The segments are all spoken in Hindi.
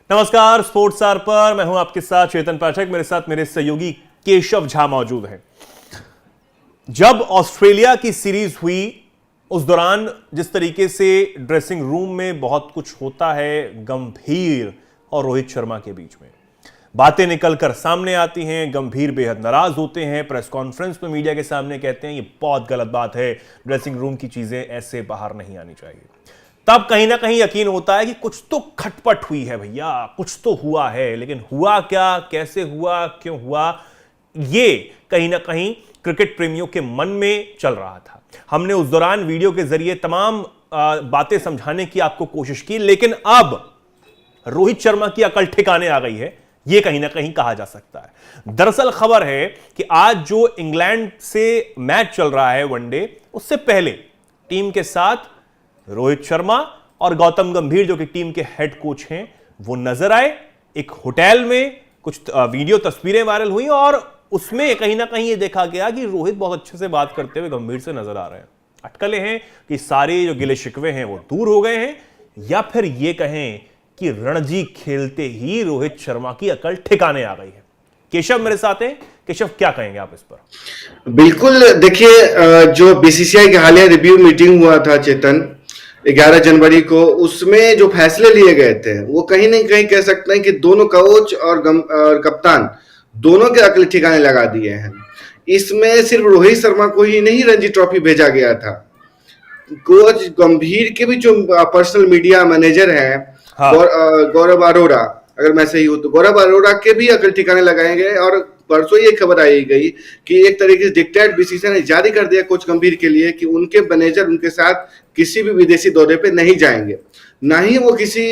नमस्कार, स्पोर्ट्स स्टार पर मैं हूं आपके साथ चेतन पाठक। मेरे साथ मेरे सहयोगी केशव झा मौजूद हैं। जब ऑस्ट्रेलिया की सीरीज हुई उस दौरान जिस तरीके से ड्रेसिंग रूम में बहुत कुछ होता है, गंभीर और रोहित शर्मा के बीच में बातें निकलकर सामने आती हैं। गंभीर बेहद नाराज होते हैं, प्रेस कॉन्फ्रेंस में मीडिया के सामने कहते हैं ये बहुत गलत बात है, ड्रेसिंग रूम की चीजें ऐसे बाहर नहीं आनी चाहिए। तब कहीं ना कहीं यकीन होता है कि कुछ तो खटपट हुई है भैया, कुछ तो हुआ है। लेकिन हुआ क्या, कैसे हुआ, क्यों हुआ, ये कहीं ना कहीं क्रिकेट प्रेमियों के मन में चल रहा था। हमने उस दौरान वीडियो के जरिए तमाम बातें समझाने की आपको कोशिश की, लेकिन अब रोहित शर्मा की अकल ठिकाने आ गई है, यह कहीं ना कहीं कहा जा सकता है। दरअसल खबर है कि आज जो इंग्लैंड से मैच चल रहा है वनडे, उससे पहले टीम के साथ रोहित शर्मा और गौतम गंभीर जो कि टीम के हेड कोच हैं, वो नजर आए एक होटल में। कुछ वीडियो तस्वीरें वायरल हुई और उसमें कहीं ना कहीं ये देखा गया कि रोहित बहुत अच्छे से बात करते हुए गंभीर से नजर आ रहे हैं। अटकलें हैं कि सारे जो गिले शिकवे हैं वो दूर हो गए हैं, या फिर ये कहें कि रणजी खेलते ही रोहित शर्मा की अकल ठिकाने आ गई है। केशव मेरे साथ हैं। केशव, क्या कहेंगे आप इस पर? बिल्कुल, देखिए, जो बीसीसीआई की हालिया रिव्यू मीटिंग हुआ था चेतन 11 जनवरी को, उसमें जो फैसले लिए गए थे वो कहीं ना कहीं कह सकते हैं कि दोनों कोच और कप्तान दोनों के अकल ठिकाने लगा दिए हैं। इसमें सिर्फ रोहित शर्मा को ही नहीं रणजी ट्रॉफी भेजा गया था, कोच गंभीर के भी जो पर्सनल मीडिया मैनेजर हैं, हाँ। गौरव अरोड़ा, अगर मैं सही हूं तो गौरव अरोड़ा के भी अकल ठिकाने लगाए गए। और परसों ये खबर आई गई कि एक तरीके से डिक्टेट बीसीसीआई ने जारी कर दिया कोच गंभीर के लिए कि उनके मैनेजर उनके साथ किसी भी विदेशी दौरे पे नहीं जाएंगे, ना ही वो किसी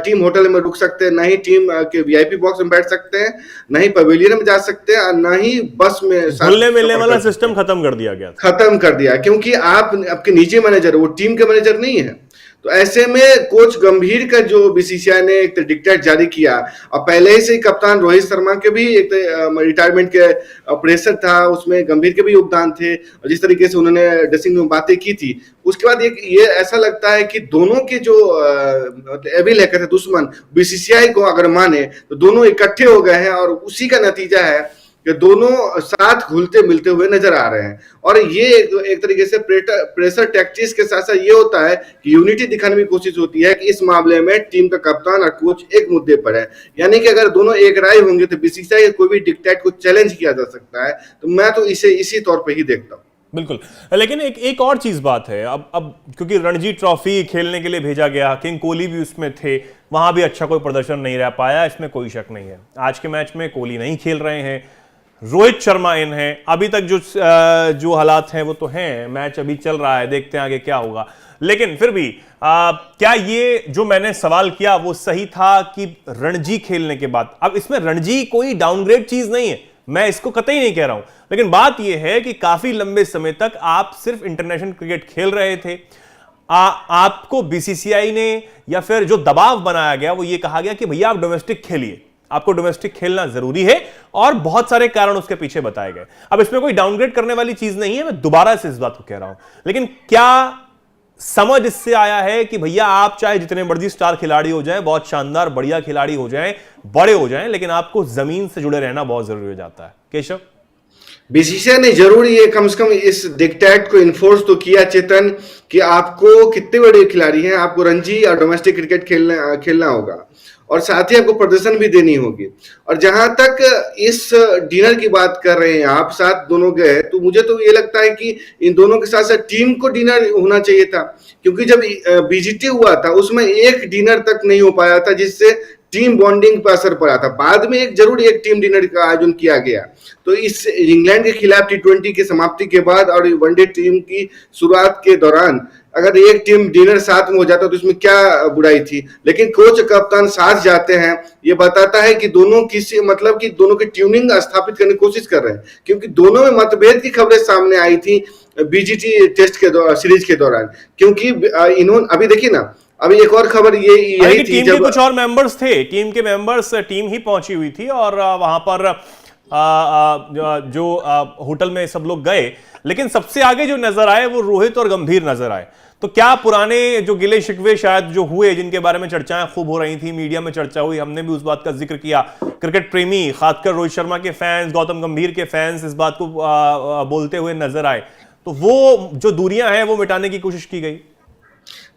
टीम होटल में रुक सकते हैं, ना ही टीम के वीआईपी बॉक्स में बैठ सकते हैं, ना ही पवेलियन में जा सकते हैं, ना ही बस में घुलने मिलने वाला सिस्टम खत्म कर दिया गया, खत्म कर दिया, क्योंकि आप आपके निजी मैनेजर, वो टीम के मैनेजर नहीं है। तो ऐसे में कोच गंभीर का जो बीसीसीआई ने एक डिक्टेट जारी किया, और पहले से ही कप्तान रोहित शर्मा के भी एक रिटायरमेंट के प्रेशर था, उसमें गंभीर के भी योगदान थे, और जिस तरीके से उन्होंने ड्रेसिंग में बातें की थी, उसके बाद ये ऐसा लगता है कि दोनों के जो एविल है, कहते दुश्मन, बीसीसीआई को अगर माने तो दोनों इकट्ठे हो गए हैं, और उसी का नतीजा है कि दोनों साथ घुलते मिलते हुए नजर आ रहे हैं। और ये एक तरीके से प्रेशर टैक्टिक्स के साथ साथ ये होता है कि यूनिटी दिखाने की कोशिश होती है कि इस मामले में टीम का कप्तान और कोच एक मुद्दे पर है, यानी कि अगर दोनों एक राय होंगे तो बीसीसीआई कोई भी डिक्टेट को चैलेंज किया जा सकता है। तो मैं तो इसे इसी तौर पर ही देखता हूं। बिल्कुल। लेकिन एक और चीज बात है, अब क्योंकि रणजी ट्रॉफी खेलने के लिए भेजा गया, किंग कोहली भी उसमें थे, वहां भी अच्छा कोई प्रदर्शन नहीं रह पाया, इसमें कोई शक नहीं है। आज के मैच में कोहली नहीं खेल रहे हैं, रोहित शर्मा इन है। अभी तक जो हालात हैं वो तो हैं, मैच अभी चल रहा है, देखते हैं आगे क्या होगा। लेकिन फिर भी क्या ये जो मैंने सवाल किया वो सही था कि रणजी खेलने के बाद, अब इसमें रणजी कोई डाउनग्रेड चीज नहीं है, मैं इसको कतई नहीं कह रहा हूं, लेकिन बात यह है कि काफी लंबे समय तक आप सिर्फ इंटरनेशनल क्रिकेट खेल रहे थे। आपको बीसीसीआई ने या फिर जो दबाव बनाया गया वो ये कहा गया कि भैया आप डोमेस्टिक खेलिए, आपको डोमेस्टिक खेलना जरूरी है, और बहुत सारे कारण उसके पीछे बताए गए। अब इसमें कोई डाउनग्रेड करने वाली चीज नहीं है, मैं दोबारा से इस बात को कह रहा हूं। लेकिन क्या समझ इससे आया है कि भैया आप चाहे जितने मर्जी स्टार खिलाड़ी हो जाएं, बहुत शानदार बढ़िया खिलाड़ी हो जाएं, बड़े हो जाएं, लेकिन आपको जमीन से जुड़े रहना बहुत जरूरी हो जाता है। केशव, बीसीसीआई ने जरूर ये कम से कम इस डिक्टेट को इन्फोर्स तो किया चेतन कि आपको कितने बड़े खिलाड़ी हैं, आपको रणजी और डोमेस्टिक क्रिकेट खेलना होगा, और साथ ही आपको प्रदर्शन भी देनी होगी। और जहां तक इस डिनर की बात कर रहे हैं, आप साथ दोनों गए, तो मुझे तो ये लगता है कि इन दोनों के साथ साथ टीम को डिनर होना चाहिए था, क्योंकि जब बीजीटी हुआ था उसमें एक डिनर तक नहीं हो पाया था, जिससे टीम बॉन्डिंग पर असर पड़ा था। बाद में जरूर एक टीम डिनर का आयोजन किया गया। तो इस इंग्लैंड के खिलाफ T20 की समाप्ति के बाद और वनडे टीम की शुरुआत के दौरान अगर एक टीम डिनर साथ में हो जाता तो इसमें क्या बुराई थी। लेकिन कोच कप्तान साथ जाते हैं, ये बताता है कि दोनों किसी मतलब कि दोनों की ट्यूनिंग स्थापित करने की कोशिश कर रहे हैं, क्योंकि दोनों में मतभेद की खबरें सामने आई थी बीजीटी टेस्ट के सीरीज के दौरान। क्योंकि इन्होंने अभी देखिए ना, अभी एक और खबर यही थी, टीम के कुछ और मेंबर्स थे, टीम के मेंबर्स, टीम ही पहुंची हुई थी और वहां पर जो होटल में सब लोग गए, लेकिन सबसे आगे जो नजर आए वो रोहित और गंभीर नजर आए। तो क्या पुराने जो गिले शिकवे शायद जो हुए, जिनके बारे में चर्चाएं खूब हो रही थी, मीडिया में चर्चा हुई, हमने भी उस बात का जिक्र किया, क्रिकेट प्रेमी खासकर रोहित शर्मा के फैंस, गौतम गंभीर के फैंस इस बात को बोलते हुए नजर आए, तो वो जो दूरियां हैं वो मिटाने की कोशिश की गई।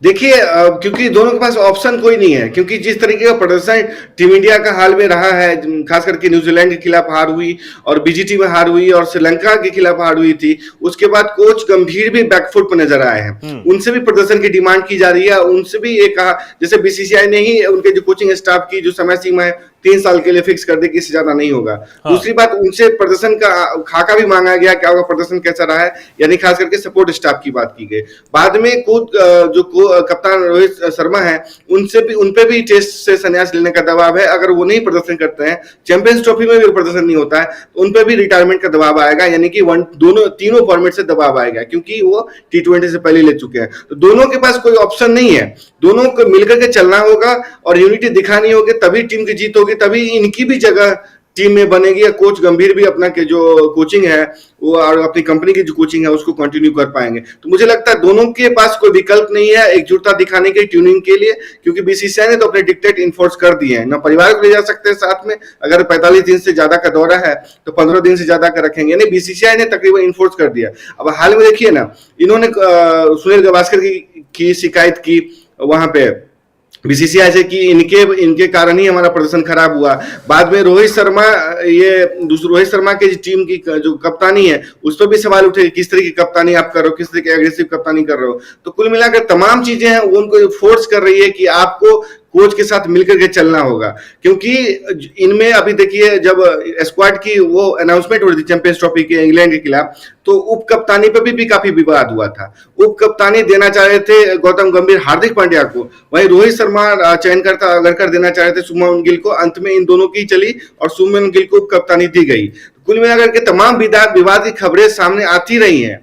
देखिए, क्योंकि दोनों के पास ऑप्शन कोई नहीं है, क्योंकि जिस तरीके का प्रदर्शन टीम इंडिया का हाल में रहा है, खास करके न्यूजीलैंड के खिलाफ हार हुई और बीजीटी में हार हुई और श्रीलंका के खिलाफ हार हुई थी, उसके बाद कोच गंभीर भी बैकफुट पर नजर आए हैं। उनसे भी प्रदर्शन की डिमांड की जा रही है, उनसे भी ये कहा, जैसे बीसीसीआई ने ही उनके जो कोचिंग स्टाफ की जो समय सीमा है 3 साल के लिए फिक्स कर दे कि इससे ज्यादा नहीं होगा। हाँ। दूसरी बात, उनसे प्रदर्शन का खाका भी मांगा गया, क्या होगा प्रदर्शन कैसा रहा है, यानी खास करके सपोर्ट स्टाफ की बात की गई। बाद में जो कप्तान रोहित शर्मा है, उनपे भी टेस्ट से संन्यास लेने का दबाव है। अगर वो नहीं प्रदर्शन करते हैं, चैंपियंस ट्रॉफी में भी प्रदर्शन नहीं होता है, तो उनपे भी रिटायरमेंट का दबाव आएगा, यानी कि तीनों फॉर्मेट से दबाव आएगा, क्योंकि वो T20 से पहले ले चुके हैं। तो दोनों के पास कोई ऑप्शन नहीं है, दोनों को मिलकर के चलना होगा और यूनिटी दिखानी होगी, तभी टीम की जीत होगी, तभी इनकी भी जगह टीम में बनेगी, या कोच गंभीर भी अपना के जो कोचिंग है वो और अपनी कंपनी की जो कोचिंग है उसको कंटिन्यू कर पाएंगे। तो मुझे लगता है दोनों के पास कोई विकल्प नहीं है एकजुटता दिखाने के, ट्यूनिंग के लिए, क्योंकि बीसीसीआई ने तो अपने डिक्टेट इन्फोर्स कर दिए हैं। ना परिवार को ले जा सकते हैं साथ में, अगर 45 दिन से ज्यादा का दौरा है तो 15 दिन से ज्यादा का रखेंगे, यानी बीसीसीआई ने तकरीबन इन्फोर्स कर दिया। अब हाल में देखिए ना, इन्होंने सुनील गावस्कर की शिकायत की वहां पे बीसीसीआई से कि इनके कारण ही हमारा प्रदर्शन खराब हुआ। बाद में रोहित शर्मा के टीम की जो कप्तानी है उस पर भी सवाल उठे, किस तरह की कप्तानी आप कर रहे हो, किस तरह की एग्रेसिव कप्तानी कर रहे हो। तो कुल मिलाकर तमाम चीजें हैं वो उनको फोर्स कर रही है कि आपको कोच के साथ मिलकर के चलना होगा, क्योंकि इनमें अभी देखिए जब स्क्वाड की वो अनाउंसमेंट हो रही थी चैंपियंस ट्रॉफी के इंग्लैंड के खिलाफ, तो उप कप्तानी पे भी काफी विवाद हुआ था। उप कप्तानी देना चाह रहे थे गौतम गंभीर हार्दिक पांड्या को, वहीं रोहित शर्मा चयनकर्ता अगर कर देना चाह रहे थे शुभमन गिल को। अंत में इन दोनों की चली और शुभमन गिल को उप कप्तानी दी गई। कुल मिलाकर के तमाम विवाद की खबरें सामने आती रही हैं,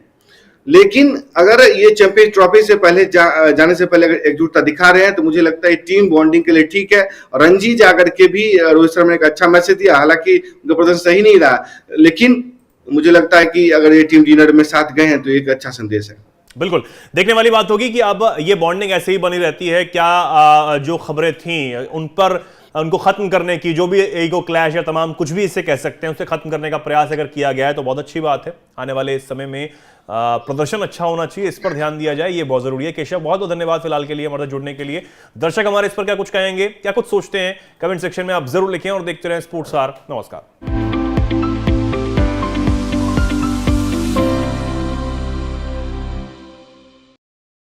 लेकिन अगर ये चैंपियंस ट्रॉफी से पहले जाने से पहले अगर एकजुटता दिखा रहे हैं तो मुझे लगता है टीम बॉन्डिंग के लिए ठीक है। रणजी जाकर के भी रोहित शर्मा ने एक अच्छा मैसेज दिया, हालांकि उनका प्रदर्शन सही नहीं रहा, लेकिन मुझे लगता है कि अगर ये टीम डिनर में साथ गए हैं तो एक अच्छा संदेश है। बिल्कुल देखने वाली बात होगी कि अब ये बॉन्डिंग ऐसे ही बनी रहती है, क्या जो खबरें थी उन पर उनको खत्म करने की, जो भी ईगो क्लैश या तमाम कुछ भी इससे कह सकते हैं, उसे खत्म करने का प्रयास अगर किया गया है तो बहुत अच्छी बात है। आने वाले समय में प्रदर्शन अच्छा होना चाहिए, इस पर ध्यान दिया जाए, ये बहुत जरूरी है। केशव, बहुत बहुत धन्यवाद फिलहाल के लिए हमारे साथ जुड़ने के लिए। दर्शक हमारे इस पर क्या कुछ कहेंगे, क्या कुछ सोचते हैं, कमेंट सेक्शन में आप जरूर लिखें और देखते रहें स्पोर्ट्स स्टार। नमस्कार।